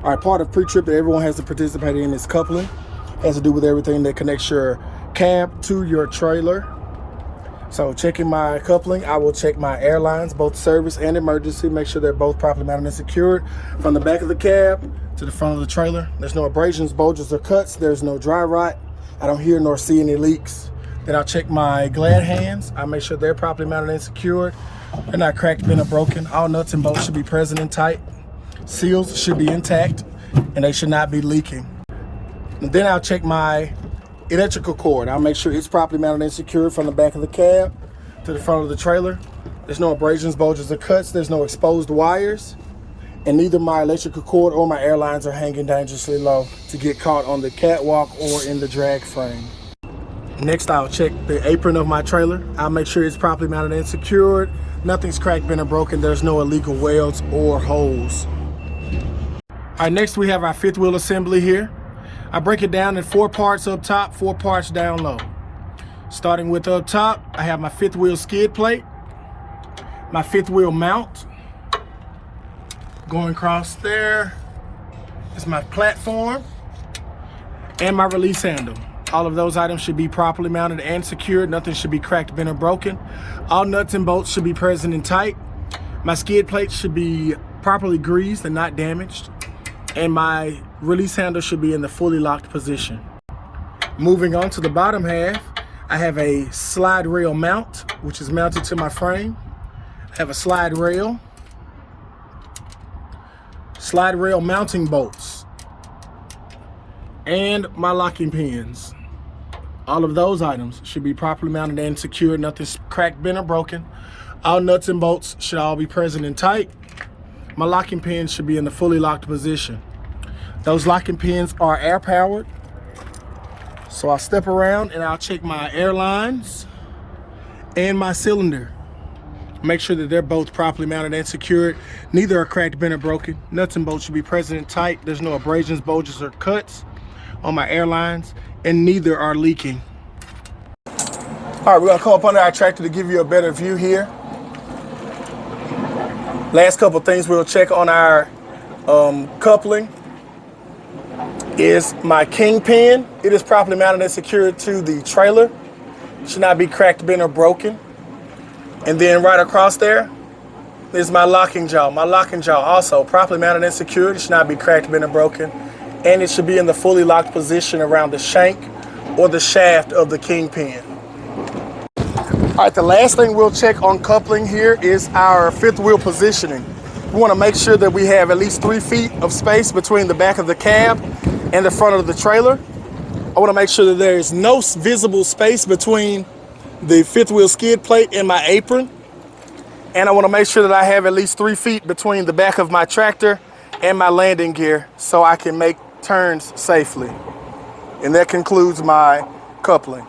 All right, part of pre-trip that everyone has to participate in is coupling. It has to do with everything that connects your cab to your trailer. So checking my coupling, I will check my airlines, both service and emergency, make sure they're both properly mounted and secured. From the back of the cab to the front of the trailer, there's no abrasions, bulges, or cuts. There's no dry rot. I don't hear nor see any leaks. Then I'll check my glad hands. I make sure they're properly mounted and secured. They're not cracked, bent, or broken. All nuts and bolts should be present and tight. Seals should be intact, and they should not be leaking. And then I'll check my electrical cord. I'll make sure it's properly mounted and secured from the back of the cab to the front of the trailer. There's no abrasions, bulges, or cuts. There's no exposed wires. And neither my electrical cord or my airlines are hanging dangerously low to get caught on the catwalk or in the drag frame. Next, I'll check the apron of my trailer. I'll make sure it's properly mounted and secured. Nothing's cracked, bent, or broken. There's no illegal welds or holes. All right, next we have our fifth wheel assembly here. I break it down in 4 parts up top, 4 parts down low. Starting with up top, I have my fifth wheel skid plate, my fifth wheel mount. Going across there is my platform and my release handle. All of those items should be properly mounted and secured. Nothing should be cracked, bent, or broken. All nuts and bolts should be present and tight. My skid plate should be properly greased and not damaged. And my release handle should be in the fully locked position. Moving on to the bottom half, I have a slide rail mount, which is mounted to my frame. I have a slide rail mounting bolts, and my locking pins. All of those items should be properly mounted and secured. Nothing's cracked, bent, or broken. All nuts and bolts should all be present and tight. My locking pins should be in the fully locked position. Those locking pins are air powered. So I'll step around and I'll check my airlines and my cylinder. Make sure that they're both properly mounted and secured. Neither are cracked, bent, or broken. Nuts and bolts should be present and tight. There's no abrasions, bulges, or cuts on my airlines, and neither are leaking. All right, we're gonna come up under our tractor to give you a better view here. Last couple things we'll check on our coupling is my kingpin. It is properly mounted and secured to the trailer. Should not be cracked, bent, or broken. And then right across there is my locking jaw. My locking jaw also properly mounted and secured. It should not be cracked, bent, or broken. And it should be in the fully locked position around the shank or the shaft of the kingpin. All right, the last thing we'll check on coupling here is our fifth wheel positioning. We want to make sure that we have at least 3 feet of space between the back of the cab and the front of the trailer. I want to make sure that there is no visible space between the fifth wheel skid plate and my apron. And I want to make sure that I have at least 3 feet between the back of my tractor and my landing gear so I can make turns safely. And that concludes my coupling.